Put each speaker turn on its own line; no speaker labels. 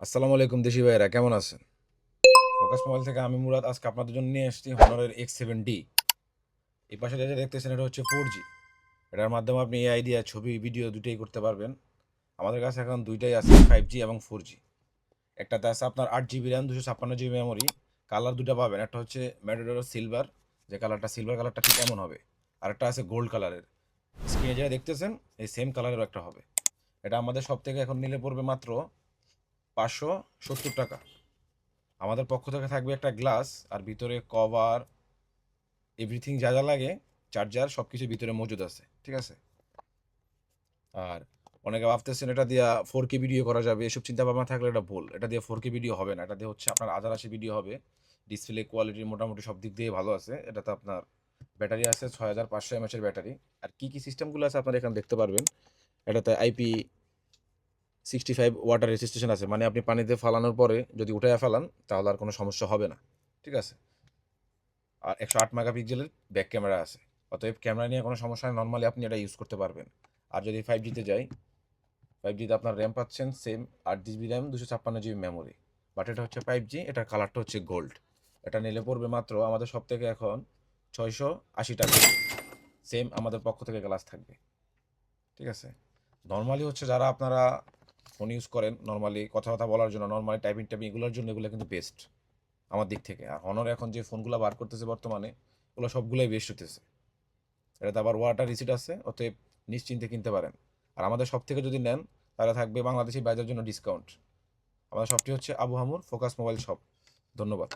আসসালামু আলাইকুম দেশি ভাইয়েরা, কেমন আছেন? ফোকাস মোবাইল থেকে আমি মুরাদ আজকে আপনাদের জন্য নিয়ে এসেছি হনরের X7D। এই পাশে যেটা দেখতেছেন এটা হচ্ছে 4G। এটার মাধ্যমে আপনি এআই দিয়ে ছবি ভিডিও দুটোই করতে পারবেন। আমাদের কাছে এখন দুইটাই আছে, 5G এবং 4G। একটাতে আছে আপনার 8 GB RAM, 256 GB memory. Colour দুটো পাবেন, একটা হচ্ছে ম্যাটাডোর সিলভার, যে কালারটা সিলভার কালারটা ঠিক এমন হবে। আর একটা আছে গোল্ড কালারের। স্ক্রিনে যেটা দেখতেছেন এই সেম কালারেরও একটা হবে। এটা আমাদের সব থেকে এখন নিলে পড়বে মাত্র 570 টাকা। আমাদের পক্ষ থেকে থাকবে একটা গ্লাস, আর ভিতরে কভার, এভরিথিং যা যা লাগে, চার্জার সব কিছু ভিতরে মজুদ আছে, ঠিক আছে? আর অনেকে ভাবতেছেন এটা দিয়ে 4K ভিডিও করা যাবে, এসব চিন্তা ভাবনা থাকলে এটা ভুল। এটা দিয়ে 4K ভিডিও হবে না, এটা দিয়ে হচ্ছে আপনার 1080 ভিডিও হবে। ডিসপ্লে কোয়ালিটি মোটামুটি সব দিক দিয়ে ভালো আছে। এটাতে আপনার ব্যাটারি আছে 6500 mAh এর ব্যাটারি। আর কি কি সিস্টেমগুলো আছে আপনারা এখানে দেখতে পারবেন। এটাতে IP65 ওয়াটার রেজিস্ট্রেশন আছে, মানে আপনি পানিতে ফালানোর পরে যদি উঠাইয়া ফেলান তাহলে আর কোনো সমস্যা হবে না, ঠিক আছে? আর 108 মেগাপিক্সেলের ব্যাক ক্যামেরা আছে। অতএব ক্যামেরা নিয়ে কোনো সমস্যা নেই, নর্মালি আপনি এটা ইউজ করতে পারবেন। আর যদি 5Gতে যাই, 5Gতে আপনার র্যাম পাচ্ছেন same, 8 GB RAM, 256 GB memory. But এটা হচ্ছে 5G, এটার কালারটা হচ্ছে গোল্ড। এটা নিলে পড়বে মাত্র আমাদের সব থেকে এখন 680 টাকা। সেম আমাদের পক্ষ থেকে গ্লাস থাকবে, ঠিক আছে? নর্মালি হচ্ছে যারা আপনারা ফোন ইউজ করেন, নর্মালি কথাবার্তা বলার জন্য, নর্মালি টাইপিং টাইপিং এগুলোর জন্য এগুলো কিন্তু বেস্ট আমার দিক থেকে। আর হনর এখন যে ফোনগুলো বার করতেছে বর্তমানে, ওগুলো সবগুলোই বেস্ট হতেছে। এটাতে আবার ওয়াটার রিসিট আছে, অতএব নিশ্চিন্তে কিনতে পারেন। আর আমাদের সব থেকে যদি নেন তাহলে থাকবে বাংলাদেশি বাইরের জন্য ডিসকাউন্ট। আমাদের শপটি হচ্ছে Abu hamour focus mobile shop. ধন্যবাদ।